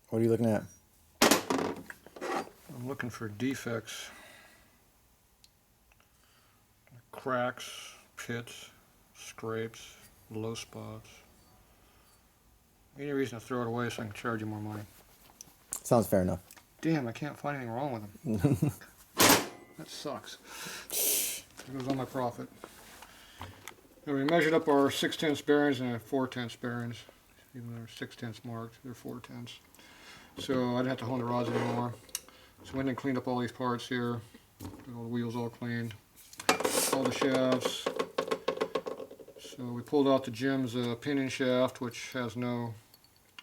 What are you looking at? I'm looking for defects, cracks, pits, scrapes, low spots. Any reason to throw it away so I can charge you more money. Sounds fair enough. Damn, I can't find anything wrong with them. That sucks. There goes all my profit. And we measured up our 6/10 bearings and 4/10 bearings. Even though they're 6/10 marked, they're 4/10. So I didn't have to hone the rods anymore. So we went and cleaned up all these parts here. Got all the wheels all cleaned. All the shafts. So we pulled out the Jim's pinion shaft, which has no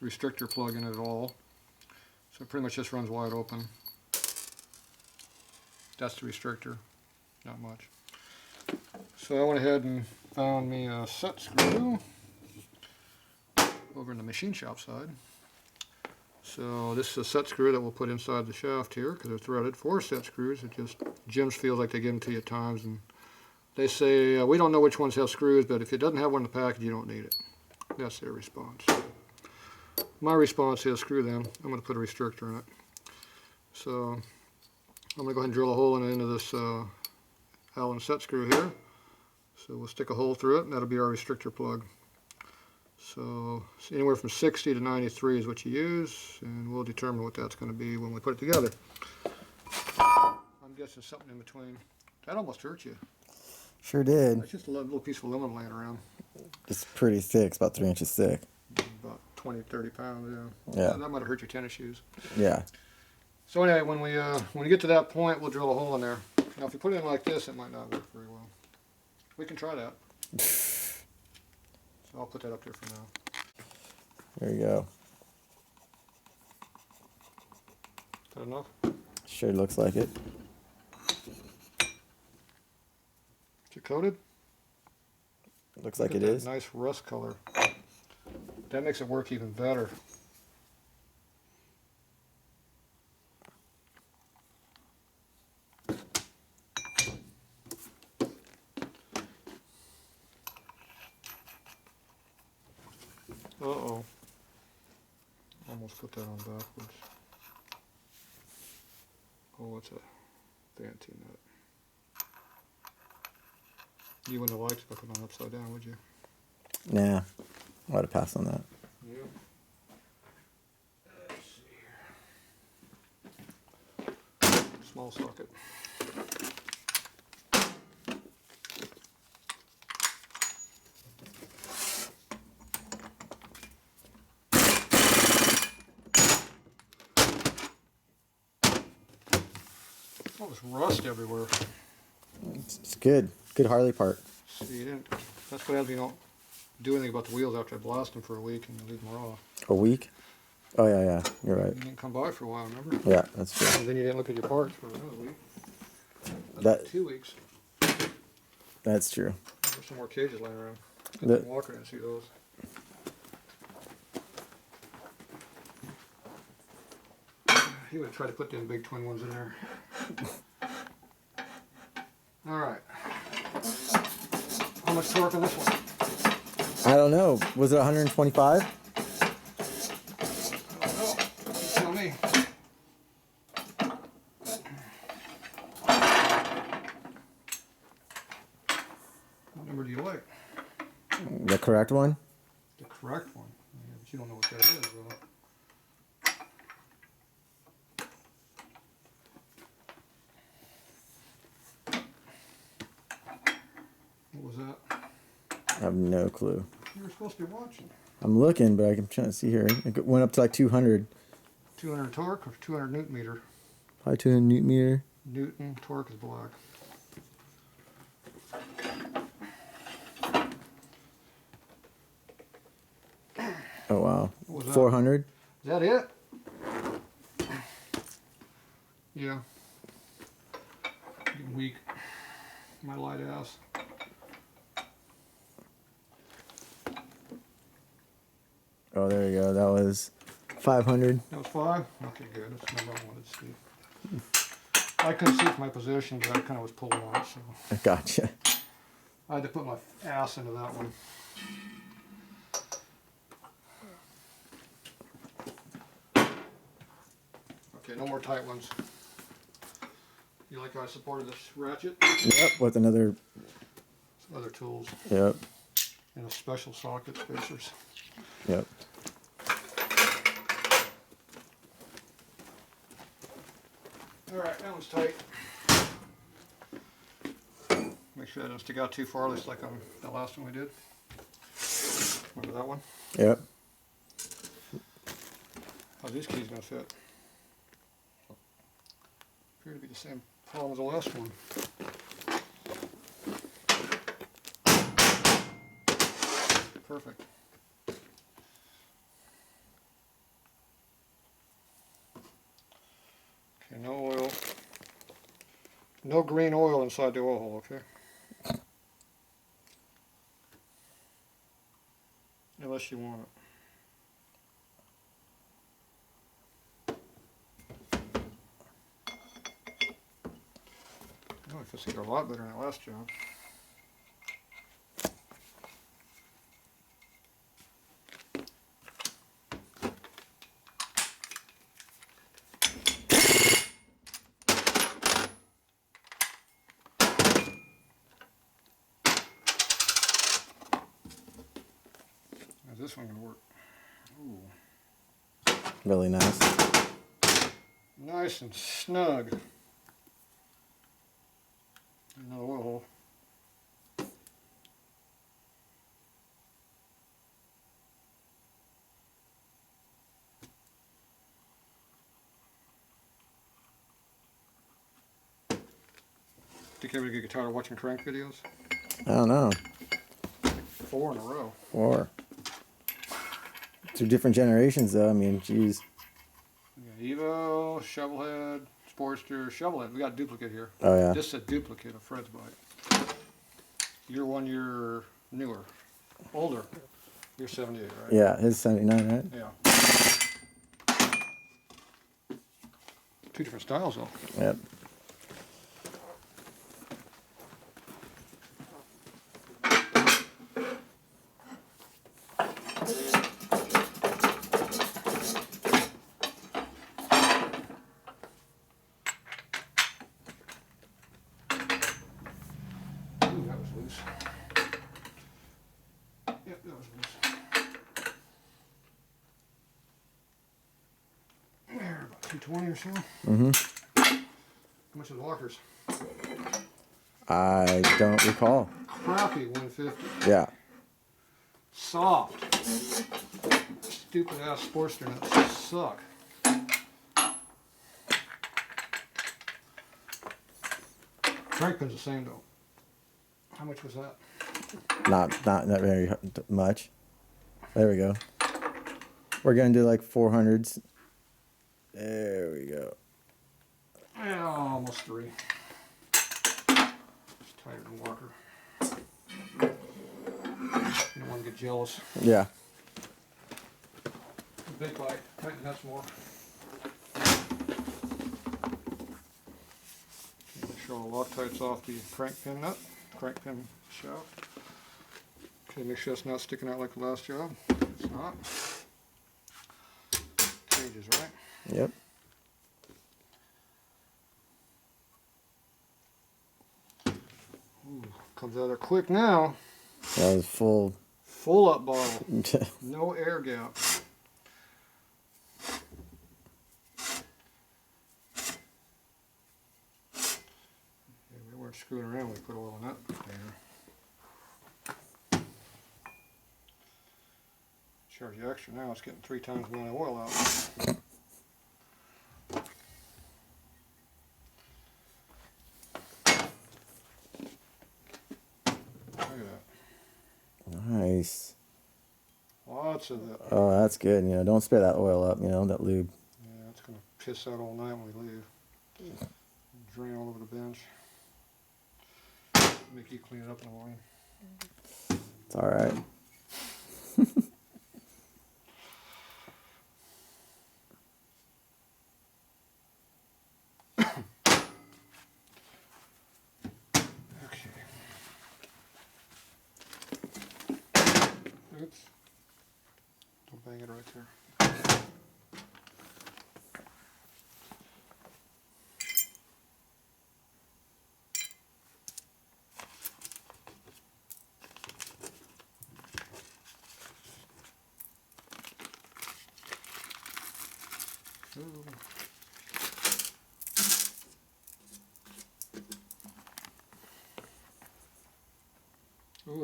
restrictor plug in it at all. So it pretty much just runs wide open. That's the restrictor, not much. So I went ahead and found me a set screw over in the machine shop side. So this is a set screw that we'll put inside the shaft here because they're threaded. 4 set screws. It just, Jim's feels like they give them to you at times, and they say, we don't know which ones have screws, but if it doesn't have one in the package, you don't need it. That's their response. My response is, screw them. I'm going to put a restrictor in it. So I'm going to go ahead and drill a hole in the end of this Allen set screw here. So we'll stick a hole through it, and that'll be our restrictor plug. So anywhere from 60 to 93 is what you use, and we'll determine what that's going to be when we put it together. I'm guessing something in between. That almost hurt you. Sure did. It's just a little piece of aluminum laying around. It's pretty thick. It's about 3 inches thick. About 20, 30 pounds, yeah. Yeah. That might have hurt your tennis shoes. Yeah. So anyway, when we get to that point, we'll drill a hole in there. Now, if you put it in like this, it might not work very well. We can try that. So I'll put that up there for now. There you go. Is that enough? Sure looks like it. Is it coated? Looks like it that is. Nice rust color. That makes it work even better. Uh-oh. Almost put that on backwards. Oh, it's a fancy nut. You wouldn't have liked to put it on upside down, would you? Nah. I'll have to pass on that. Yeah. Let's see here. Small socket. All this rust everywhere. It's good. Good Harley part. See, you didn't. That's what happens. You don't do anything about the wheels after I blast them for a week and leave them raw. A week? Oh, yeah, yeah. You're right. You didn't come by for a while, remember? Yeah, that's true. And then you didn't look at your parts for another week. That 2 weeks. That's true. There's some more cages laying around. That- Walker didn't see those. He would have tried to put them big twin ones in there. All right. How much torque on this one? I don't know. Was it 125? I don't know. Tell me. What number do you like? The correct one? The correct one. Yeah, but you don't know what that is, though. What was that? I have no clue. You were supposed to be watching. I'm looking, but I'm trying to see here. It went up to like 200. 200 torque or 200 newton meter? Probably 200 newton meter. Newton, torque is black. Oh, wow. What was that? 400. Is that it? Yeah. Getting weak. My light ass. Oh, there you go. That was 500. That was 5? Okay, good. That's the number I wanted to see. I couldn't see it from my position, but I kind of was pulling on it, so Gotcha. I had to put my ass into that one. Okay, no more tight ones. You like how I supported this ratchet? Yep, with another. Some other tools. Yep. And a special socket spacers. Yep. Alright, that one's tight. Make sure that doesn't stick out too far, at least like on the last one we did. Remember that one? Yep. How's these keys gonna fit? Appear to be the same problem as the last one. Perfect. Okay, no oil. No green oil inside the oil hole, okay? Unless you want it. Oh, it fits together a lot better than that last job. How's this one gonna work? Ooh. Really nice. Nice and snug. Another oil hole. Think everybody get tired of watching crank videos? I don't know. 4 in a row. 4. 2 different generations, though. I mean, geez. We got Evo, shovelhead, Sportster, shovelhead. We got a duplicate here. Oh yeah. This is a duplicate of Fred's bike. You're 1 year newer, older. You're 78, right? Yeah, his 79, right? Yeah. 2 different styles though. Yep. Ooh, that was loose. Yep, that was loose. There, about 220 or so. Mm-hmm. How much are the lockers? I don't recall. Crappy 150. Yeah. Soft. Stupid ass Sportster nuts suck. Crank pin's the same though. How much was that? Not very much. There we go. We're gonna do like 400s. There we go. Yeah, almost 3. It's tighter than Walker. You don't want to get jealous. Yeah. Big bike, tighten the nuts more. Okay, make sure all the Loctite's off the crank pin nut, crank pin shaft. Okay, make sure it's not sticking out like the last job. It's not. Changes, right? Yep. Ooh, comes out there quick now. That was full. Full up bottle. No air gap. Yeah, we weren't screwing around when we put oil in that container. Charge you extra now, it's getting 3 times the amount of oil out. Look at that. Nice. Lots of that. Oh, that's good. You know, don't spare that oil up. You know, that lube. Yeah, it's going to piss out all night when we leave. Drain all over the bench. Make you clean it up in the morning. It's all right. Okay. Oops. Don't bang it right there. Ooh,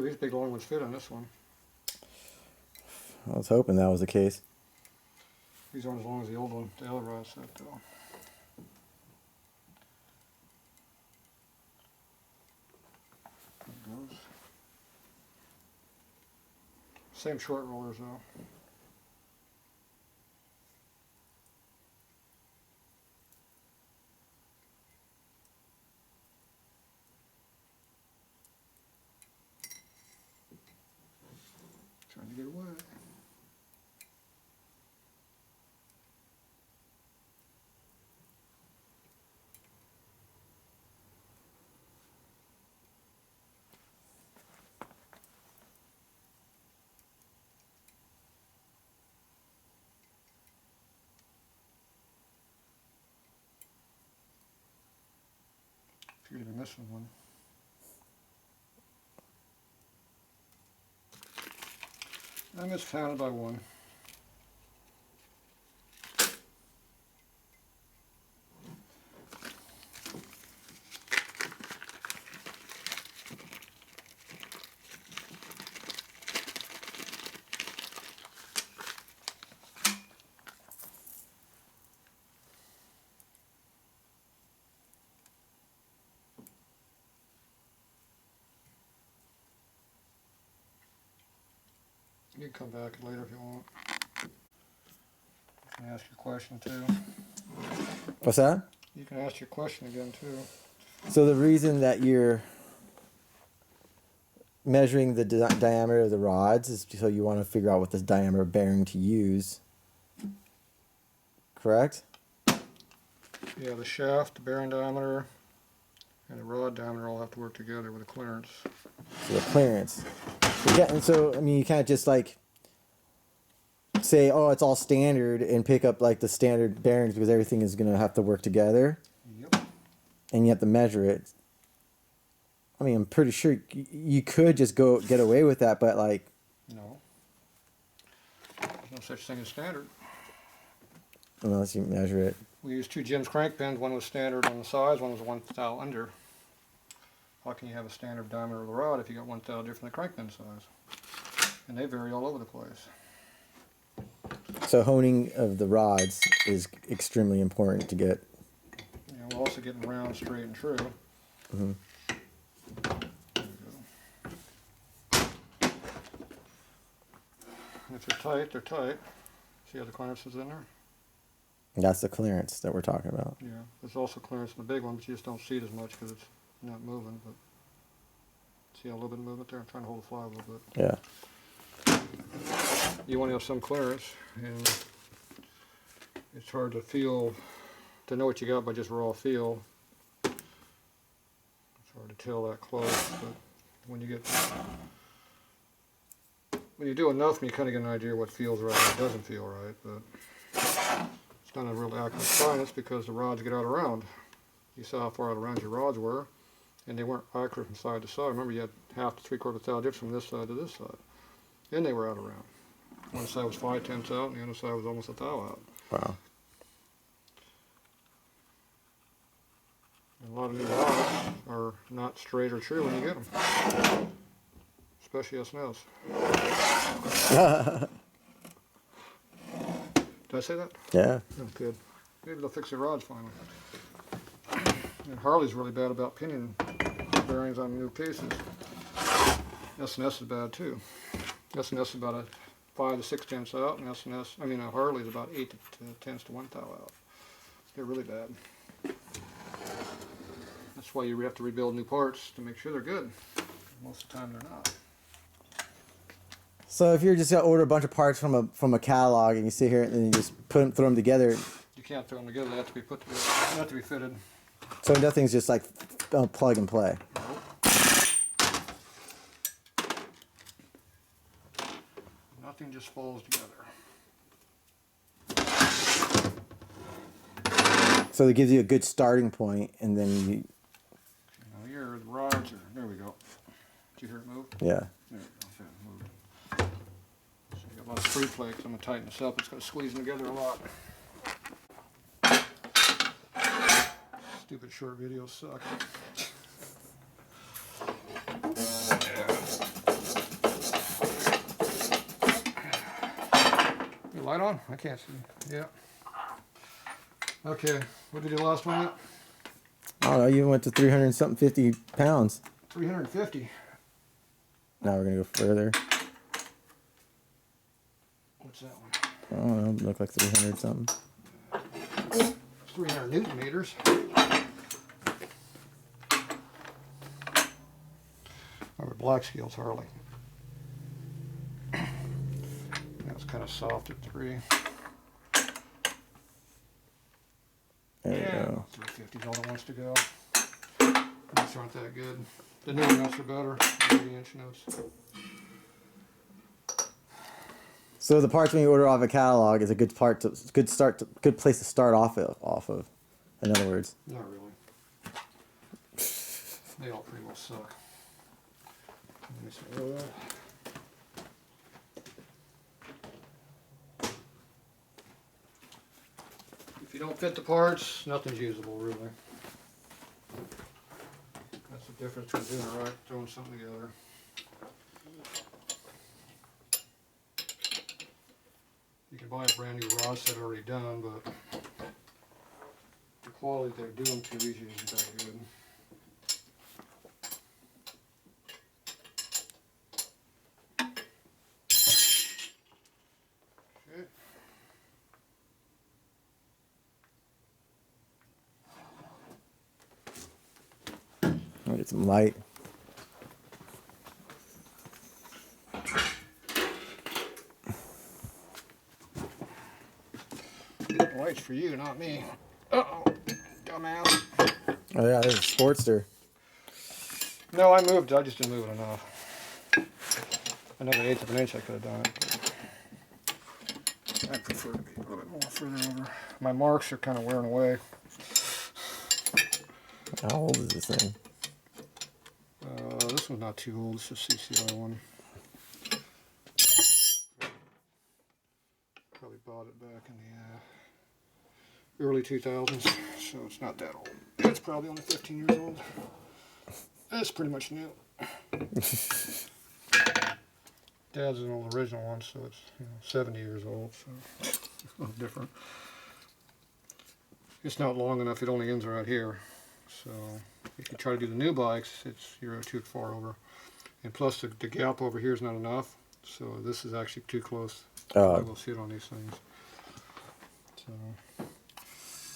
these big long ones fit on this one. I was hoping that was the case. These aren't as long as the old one, the other rod set though. There it goes. Same short rollers though. Trying to get away. Appear to be missing one. I miscounted by one. You can come back later if you want. You can ask your question too. What's that? You can ask your question again too. So the reason that you're measuring the diameter of the rods is so you want to figure out what the diameter bearing to use. Correct? Yeah, the shaft, the bearing diameter, and the rod diameter all have to work together with the clearance. So the clearance. And so, I mean, you can't just like say, oh, it's all standard and pick up like the standard bearings because everything is going to have to work together. Yep. And you have to measure it. I mean, I'm pretty sure you could just go get away with that, but like... No. There's no such thing as standard. Unless you measure it. We used two Jim's crank pins. One was standard on the size, one was one thou under. How can you have a standard diameter of the rod if you got one thou different than the crank pin size? And they vary all over the place. So honing of the rods is extremely important to get. You know, we're also getting round, straight, and true. Mm-hmm. There we go. If they're tight, they're tight. See how the clearance is in there? That's the clearance that we're talking about. Yeah, there's also clearance in the big one, but you just don't see it as much because it's not moving. But see a little bit of movement there? I'm trying to hold the fly a little bit. Yeah. You want to have some clearance, and it's hard to feel, to know what you got by just raw feel. It's hard to tell that close, but when you do enough, you kind of get an idea what feels right and what doesn't feel right. But it's not a real accurate science because the rods get out around. You saw how far out around your rods were, and they weren't accurate from side to side. Remember, you had half to 3/4 thou difference from this side to this side, and they were out around. One side was 5/10 out, and the other side was almost a thou out. Wow. And a lot of new rods are not straight or true when you get them, especially S&S. Did I say that? Yeah. Oh, good. Maybe they'll fix their rods finally. And Harley's really bad about pinning bearings on new pieces. S&S is bad too. S&S is about a 5 to 6/10 out, and Harley's about 8 to 10s to 1 thou out. They're really bad. That's why you have to rebuild new parts to make sure they're good. Most of the time they're not. So if you're just gonna order a bunch of parts from a catalog and you sit here and you just throw them together. You can't throw them together. They have to be put together. They have to be fitted. So nothing's just like plug and play. Nothing just falls together. So it gives you a good starting point, and then you. Now here, the rods are. There we go. Did you hear it move? Yeah. There we go. Okay, it moved. So you got a lot of free play because I'm going to tighten this up. It's going to squeeze them together a lot. Stupid short videos suck. Your light on? I can't see. Yeah. Okay, what did you last one at? I don't know. You went to 300 and something 50 pounds. 350. Now we're gonna go further. What's that one? I don't know. Look like 300 something. 300 Newton meters. Or black scales Harley. That's kind of soft at 3. There we Yeah, go. 350 is all it wants to go. Nuts aren't that good. The newer nuts are better. 80-inch nuts. So the parts when you order off a catalog is a good good place to start off of. In other words. Not really. They all pretty well suck. Let me see. If you don't fit the parts, nothing's usable, really. That's the difference between doing it right, throwing something together. You can buy a brand new rod set already done, but the quality they're doing to these isn't that good. Okay. I'll get some light. Light's for you, not me. Uh-oh, dumbass. Oh yeah, there's a Sportster. No, I moved. I just didn't move it enough. Another 1/8 of an inch I could have done it. I prefer to be a little bit more further over. My marks are kind of wearing away. How old is this thing? This one's not too old. This is a CCI one. Probably bought it back in the early 2000s, so it's not that old. It's probably only 15 years old. It's pretty much new. Dad's an old original one, so it's 70 years old, so it's a little different. It's not long enough. It only ends right here, so if you try to do the new bikes, you're too far over. And plus, the gap over here is not enough, so this is actually too close. I will see it on these things. So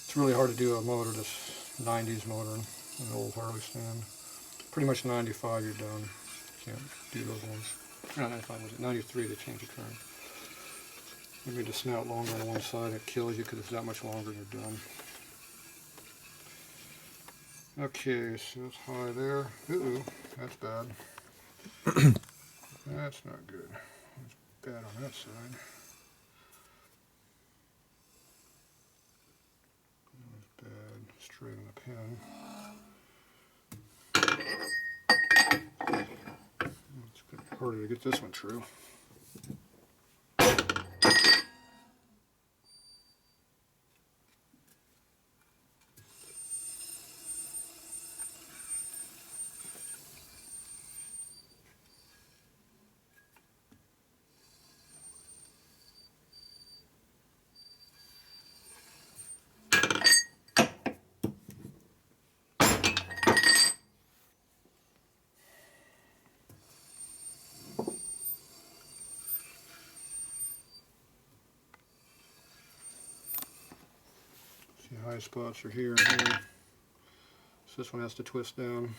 it's really hard to do a motor, this 90s motor, an old Harley stand. Pretty much 95, you're done. Can't do those ones. Not 95, was it 93 to change the current. You made the snout longer on one side, it kills you because it's that much longer and you're done. Okay, so it's high there. Ooh, that's bad. That's not good. It's bad on that side. That's bad. Straight on the pin. It's a bit harder to get this one true. See, high spots are here and here. So this one has to twist down.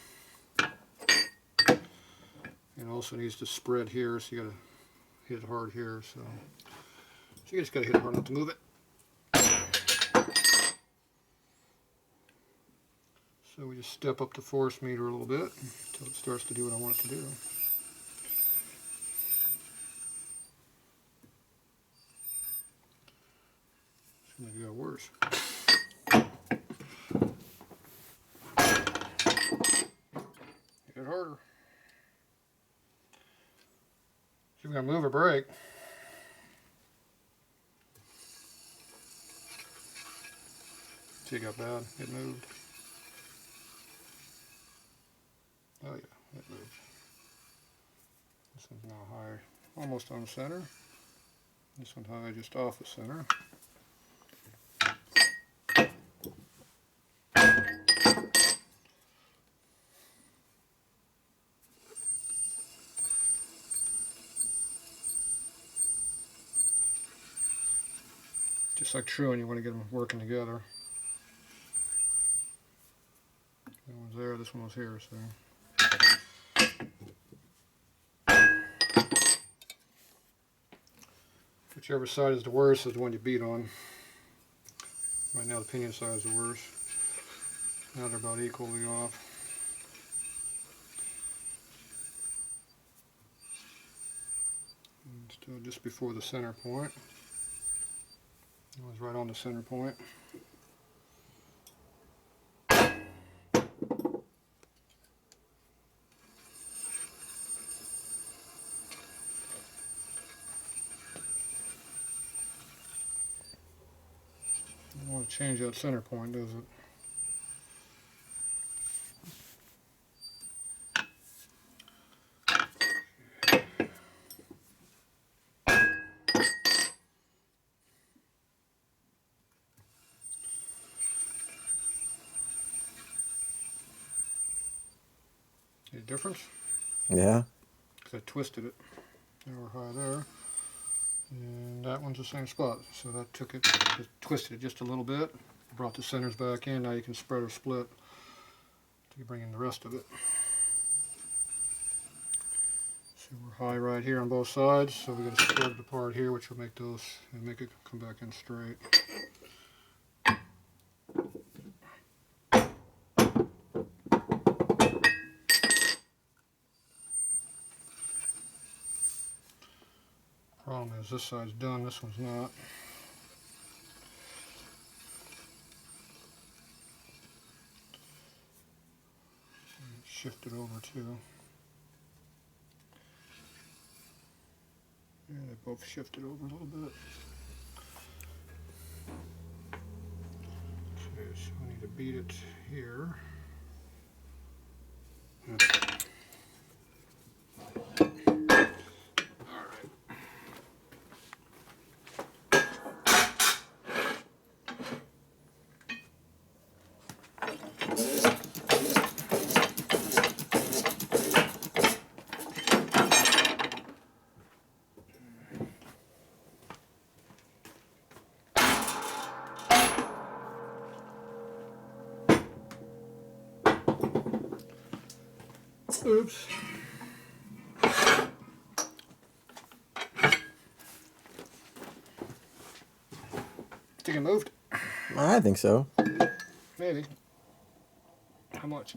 And also needs to spread here, so you gotta hit it hard here. So you just gotta hit it hard enough to move it. So we just step up the force meter a little bit until it starts to do what I want it to do. It's gonna go worse. Hit it harder. See if we can move or break. See, it got bad. It moved. Oh yeah, it moved. This one's now high, almost on the center. This one's high just off the center. Just like true, and you want to get them working together. That one's there, this one was here, so. Whichever side is the worst is the one you beat on. Right now the pinion side is the worst. Now they're about equally off. And still just before the center point. It was right on the center point. Don't want to change that center point, does it? Any difference? Yeah. Because I twisted it. They were high there. And that one's the same spot. So that took it, just twisted it just a little bit. Brought the centers back in. Now you can spread or split to bring in the rest of it. So we're high right here on both sides. So we're going to spread it apart here, which will make those and make it come back in straight. Problem is this side's done, this one's not. Shift it over too. Yeah, they both shifted over a little bit. Okay, so we need to beat it here. Oops. Think it moved? I think so. Maybe. How much?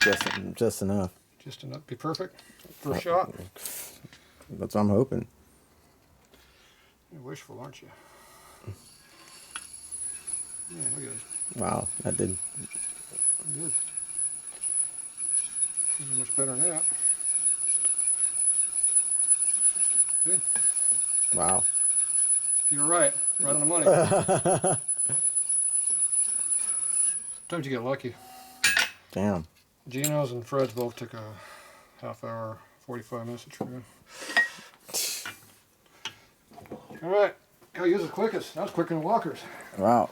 Just enough. Just enough. Be perfect. First shot. That's what I'm hoping. You're wishful, aren't you? Yeah, look at this. Wow, that did. Good. Isn't much better than that. See? Wow. You're right. Right on the money. Sometimes you get lucky. Damn. Gino's and Fred's both took a half hour, 45 minutes to trim. All right. Gotta use the quickest. That was quicker than Walker's. Wow.